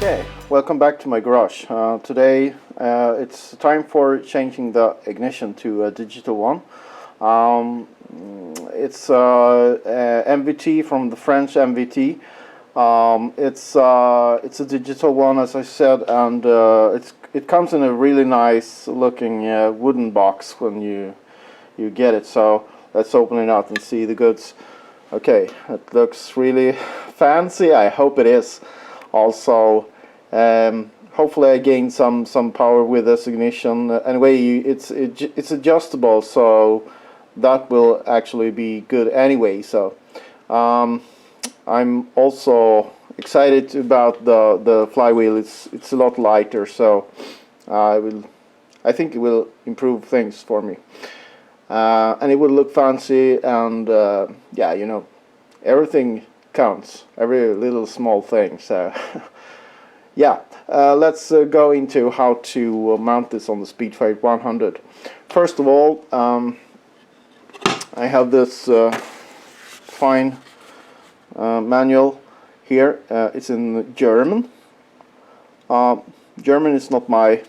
Okay, welcome back to my garage. Today it's time for changing the ignition to a digital one. It's MVT from the French MVT. It's a digital one, as I said, and it comes in a really nice looking wooden box when you get it. So let's open it out and see the goods. Okay, it looks really fancy. I hope it is. Also, hopefully I gain some power with this ignition. Anyway, it's adjustable, so that will actually be good anyway. So I'm also excited about the flywheel. It's a lot lighter, so I think it will improve things for me, and it will look fancy. And yeah, you know, everything counts, every little small thing. So yeah, let's go into how to mount this on the Speedfight 100. First of all, I have this fine manual here. It's in German. German is not my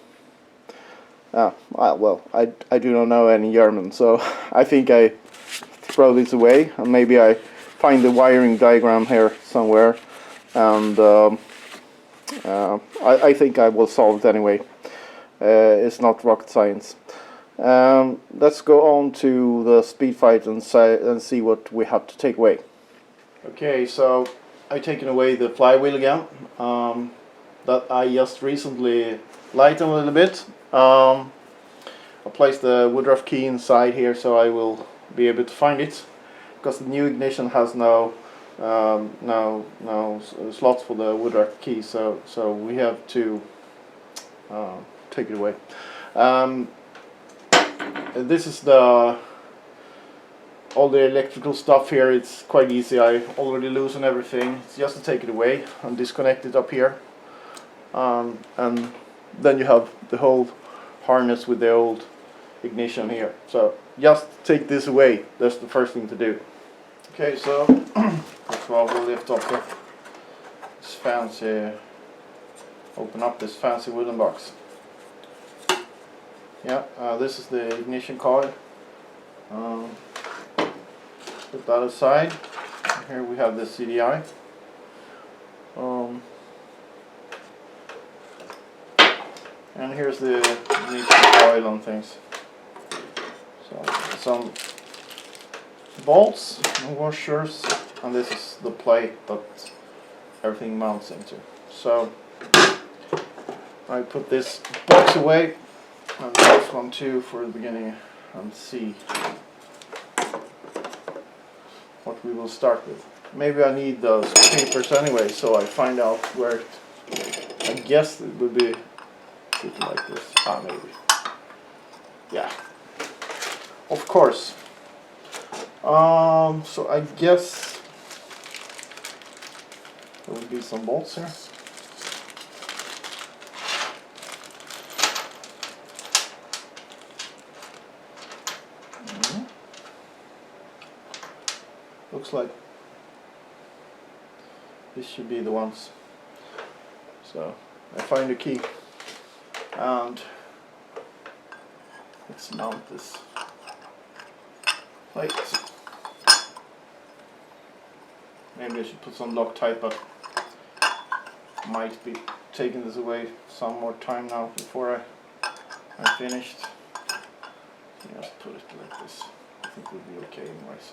well, I do not know any German, so I think I throw this away, and maybe I find the wiring diagram here somewhere, and I think I will solve it anyway. It's not rocket science. Let's go on to the Speedfight and see what we have to take away. Okay, so I've taken away the flywheel again, that I just recently lightened a little bit. I placed the woodruff key inside here, so I will be able to find it, because the new ignition has no slots for the woodruff key, so we have to take it away. This is all the electrical stuff here. It's quite easy. I already loosened everything. It's just to take it away and disconnect it up here, and then you have the whole harness with the old ignition here. So just take this away. That's the first thing to do. Okay, so that's why we'll lift up this fancy, open up this fancy wooden box. Yeah, this is the ignition coil. Put that aside. Here we have the CDI. And here's the ignition coil and things. So some bolts and washers, and this is the plate that everything mounts into. So I put this box away, and this one too for the beginning, and see what we will start with. Maybe I need those papers anyway, so I find out where I guess it would be something like this. Maybe. Yeah. Of course. So I guess there will be some bolts here. Looks like this should be the ones. So I find a key, and let's mount this plate. Maybe I should put some Loctite, but might be taking this away some more time now before I'm finished. Just put it like this. I think we'll be okay anyways.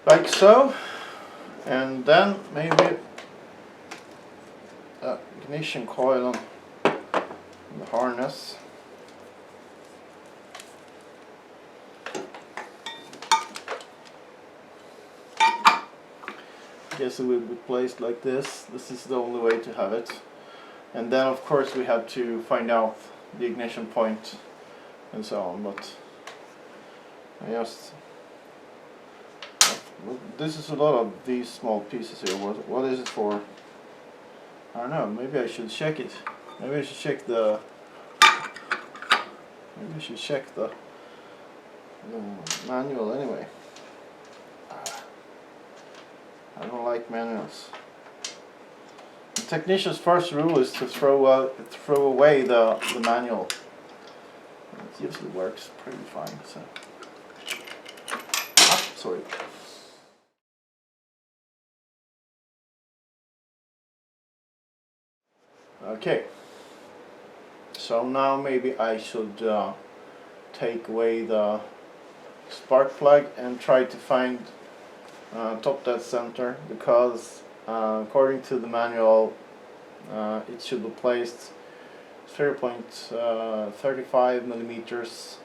Like so, and then maybe the ignition coil on the harness. guess it will be placed like this. This is the only way to have it. And then of course we have to find out the ignition point and so on, but I just... This is a lot of these small pieces here. What is it for? I don't know, maybe I should check it. Maybe I should check the... Maybe I should check the manual anyway. I don't like manuals. The technician's first rule is to throw away the manual. It usually works pretty fine. So, sorry. Okay. So now maybe I should take away the spark plug and try to find top dead center, because according to the manual it should be placed 0.35 millimeters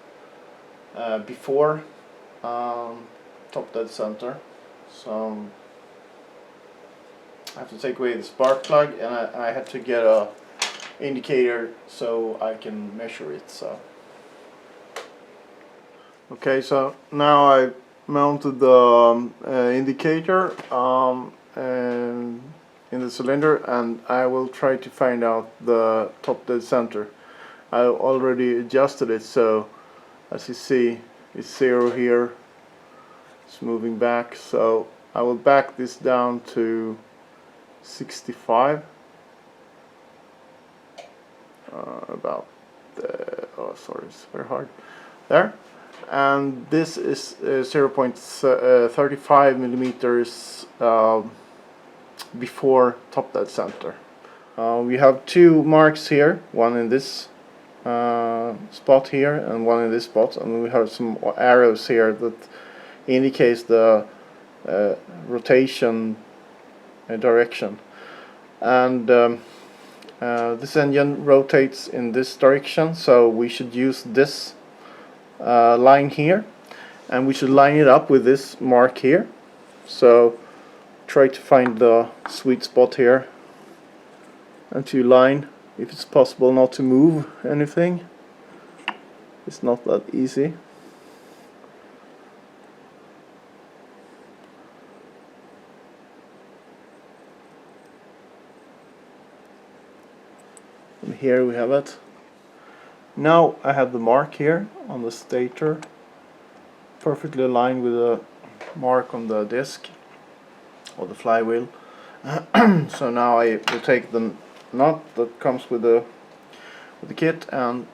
before top dead center. So I have to take away the spark plug, and I have to get a indicator so I can measure it. So okay, so now I mounted the indicator and in the cylinder, and I will try to find out the top dead center. I already adjusted it, so as you see it's 0 here. It's moving back, so I will back this down to 65. About the, oh sorry, it's very hard there. And this is 0.35 millimeters before top dead center. We have two marks here, one in this spot here and one in this spot, and we have some arrows here that indicates the rotation direction. And this engine rotates in this direction, so we should use this line here, and we should line it up with this mark here. So try to find the sweet spot here and to line, if it's possible not to move anything. It's not that easy. And here we have it. Now I have the mark here on the stator, perfectly aligned with the mark on the disc or the flywheel. So now I will take the nut that comes with the kit and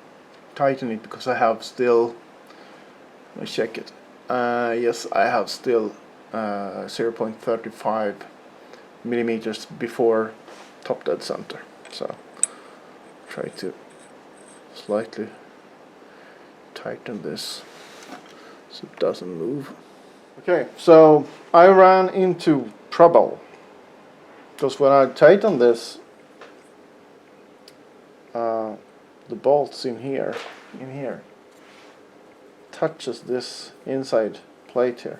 tighten it, because I have still, let me check it, yes, I have still 0.35 millimeters before top dead center. So try to slightly tighten this so it doesn't move. Okay, so I ran into trouble, because when I tighten this, the bolts in here touches this inside plate here.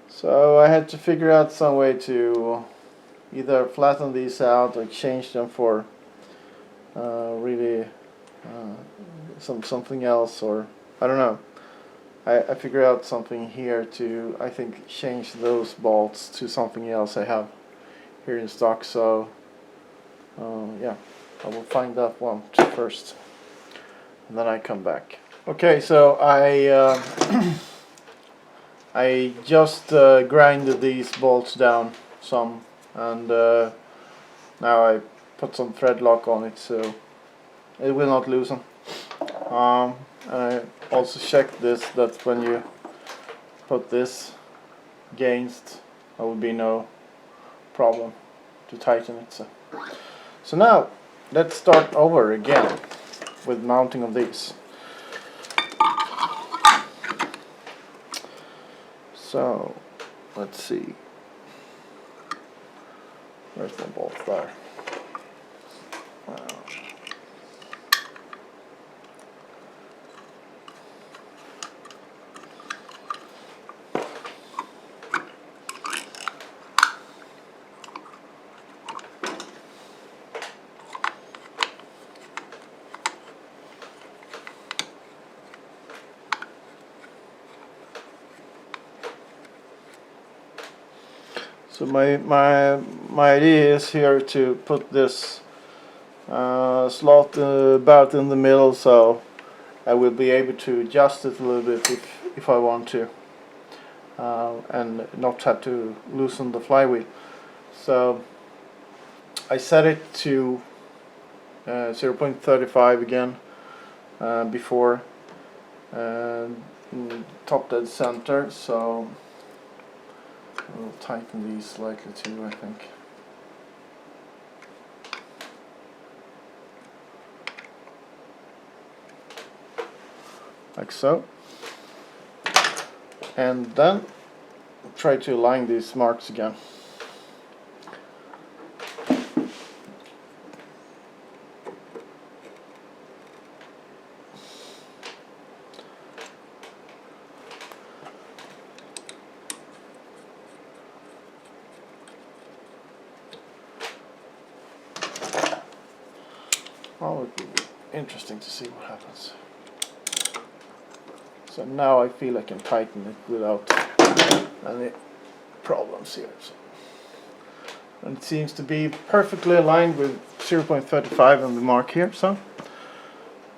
So I had to figure out some way to either flatten these out or change them for really something else, or I don't know. I figured out something here to, I think, change those bolts to something else I have here in stock. So yeah, I will find that one first, and then I come back. Okay, so I just grinded these bolts down some, and now I put some thread lock on it so it will not loosen. And I also checked this, that when you put this against, there will be no problem to tighten it. So now let's start over again with mounting of these. So let's see, where's my bolt there? So my idea is here to put this slot about in the middle, so I will be able to adjust it a little bit if I want to, and not have to loosen the flywheel. So I set it to 0.35 again before, top dead center, so I'll tighten these slightly too, I think. Like so. And then try to align these marks again. Oh, it would be interesting to see what happens. So now I feel I can tighten it without any problems here. So, and it seems to be perfectly aligned with 0.35 on the mark here. So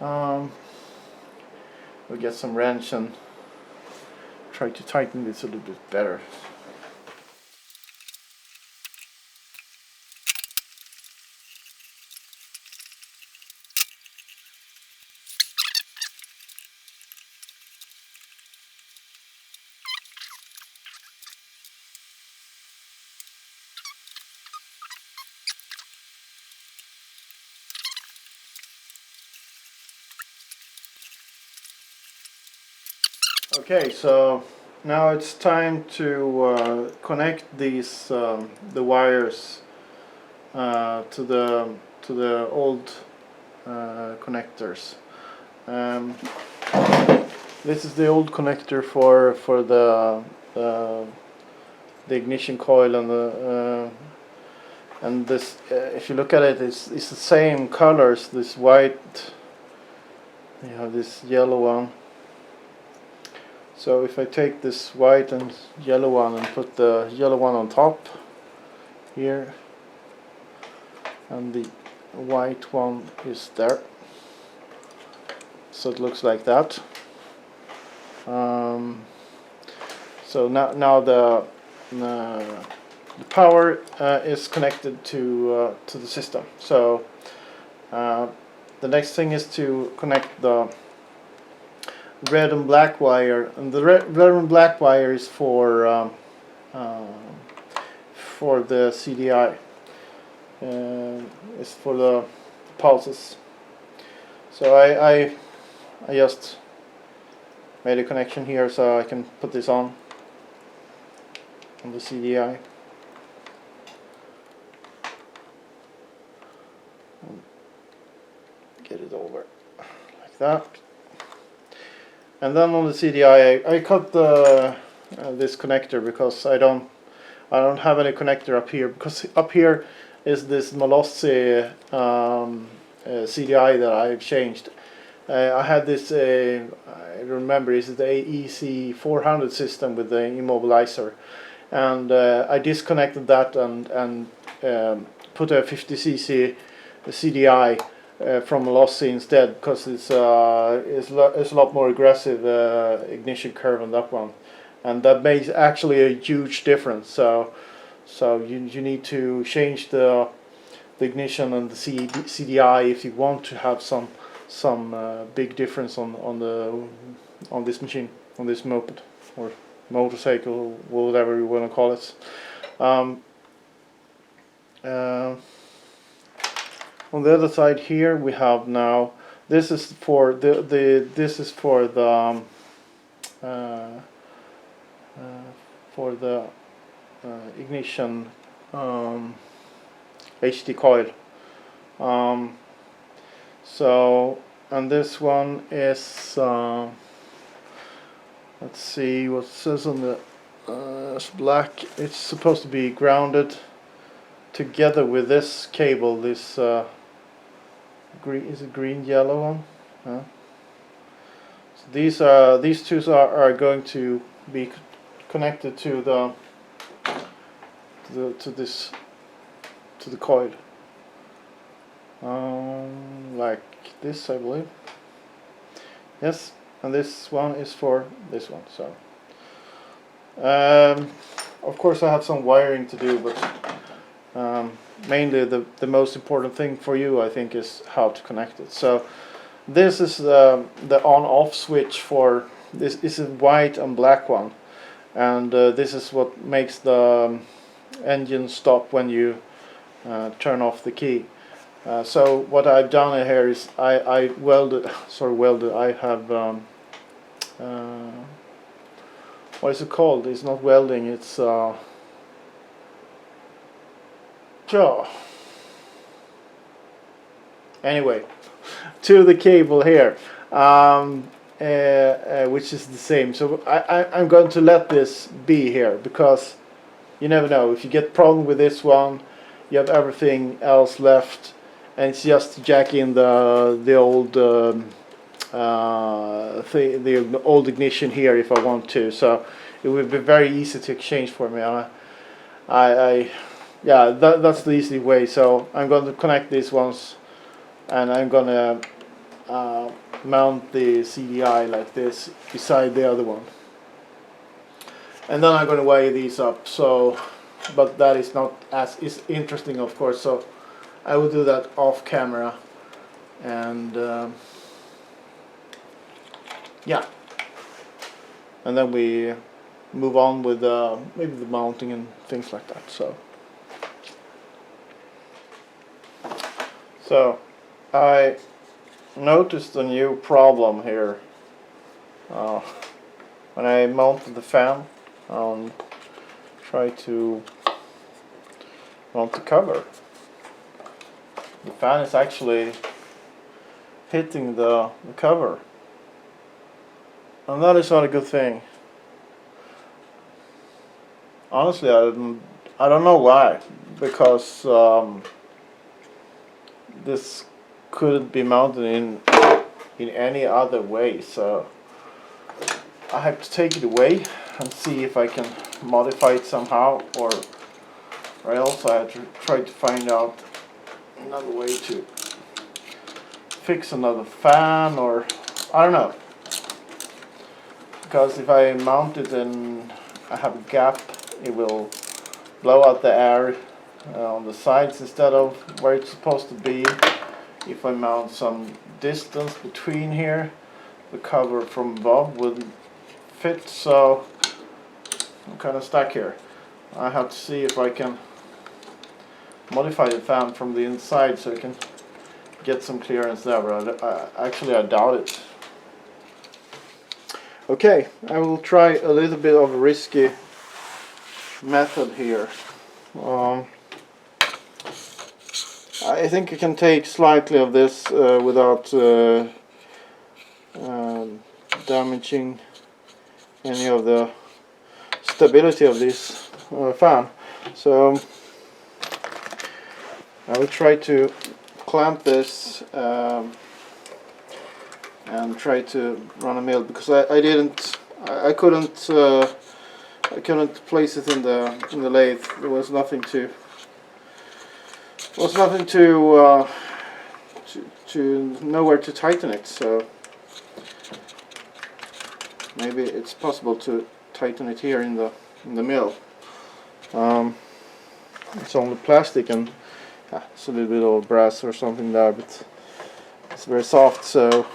we'll get some wrench and try to tighten this a little bit better. Okay, so now it's time to connect these the wires to the old connectors. This is the old connector for the ignition coil and this. If you look at it, it's the same colors. This white, you have this yellow one. So if I take this white and yellow one and put the yellow one on top here, and the white one is there, so it looks like that. So now the power is connected to the system. So the next thing is to connect the red and black wire, and the red and black wire is for the CDI. It's for the pulses. So I just made a connection here so I can put this on the CDI. And get it over like that. And then on the CDI, I cut the this connector because I don't have any connector up here, because up here is this Malossi CDI that I've changed. I had this, I remember, this is the AEC 400 system with the immobilizer, and I disconnected that and put a 50cc CDI from Malossi instead, because it's a lot more aggressive ignition curve on that one, and that makes actually a huge difference. So you need to change the ignition and the CDI if you want to have some big difference on this machine, on this moped or motorcycle, whatever you want to call it. On the other side here we have now, this is for the ignition HD coil. So, and this one is let's see what it says on the it's black. It's supposed to be grounded together with this cable, this green, is it green yellow one? So these two are going to be connected to to the coil, like this, I believe. Yes, and this one is for this one. So of course I have some wiring to do, but mainly the most important thing for you, I think, is how to connect it. So this is the on-off switch for this. Is a white and black one, and this is what makes the engine stop when you turn off the key. So what I've done here is I welded, I have what is it called? It's not welding, it's anyway, to the cable here, which is the same. So I'm going to let this be here, because you never know, if you get problem with this one, you have everything else left, and it's just to jack in the old the old ignition here if I want to. So it would be very easy to exchange for me. Yeah, that's the easy way. So I'm going to connect these ones, and I'm going to mount the CDI like this beside the other one, and then I'm going to wire these up. So, but that is not as is interesting, of course. So I will do that off camera, and yeah, and then we move on with maybe the mounting and things like that. So I noticed a new problem here when I mounted the fan. Try to mount the cover. The fan is actually hitting the cover, and that is not a good thing. Honestly, I don't know why, because this couldn't be mounted in any other way. So I have to take it away and see if I can modify it somehow, or else I have to try to find out another way to fix another fan, or I don't know. Because if I mount it and I have a gap, it will blow out the air on the sides instead of where it's supposed to be. If I mount some distance between here, the cover from above wouldn't fit, so I'm kind of stuck here. I have to see if I can modify the fan from the inside so I can get some clearance there, but actually I doubt it. Okay, I will try a little bit of a risky method here. I think I can take slightly of this without damaging any of the stability of this fan. So I will try to clamp this and try to run a mill, because I couldn't place it in the lathe. There was nothing to nowhere to tighten it. So maybe it's possible to tighten it here in the mill. It's only plastic, and it's a little bit of brass or something there, but it's very soft, so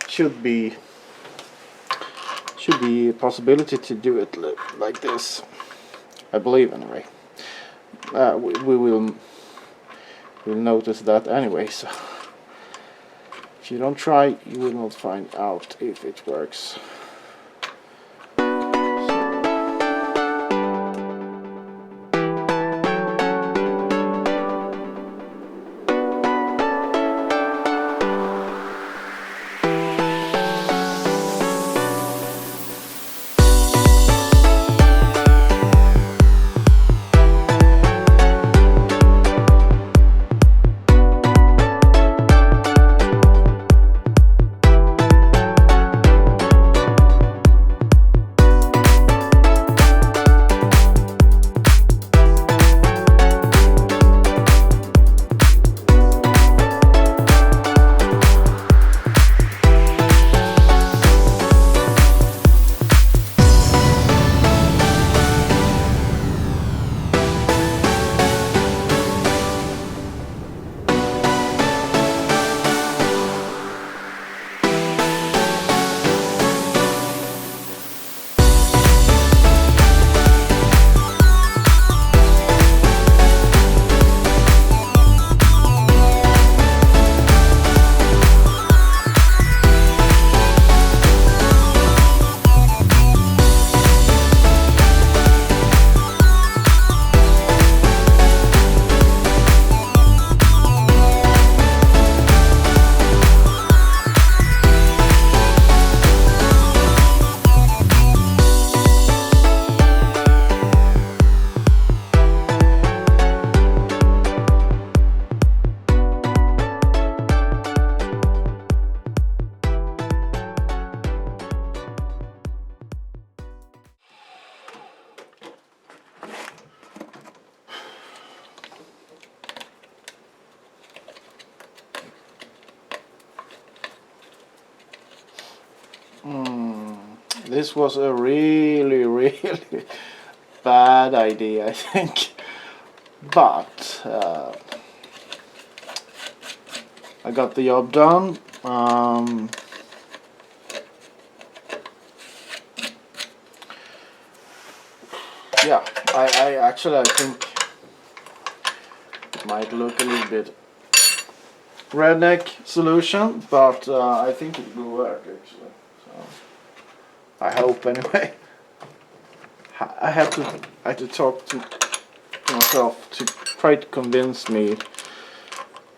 should be a possibility to do it like this, I believe, anyway. We'll notice that anyway, so if you don't try, you will not find out if it works. This was a really, really bad idea, I think. But I got the job done. Yeah, I think it might look a little bit redneck solution, but I think it will work actually. So I hope anyway. I had to talk to myself to try to convince me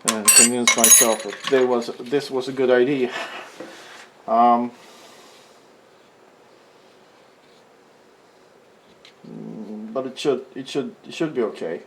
and convince myself that this was a good idea. But it should be okay.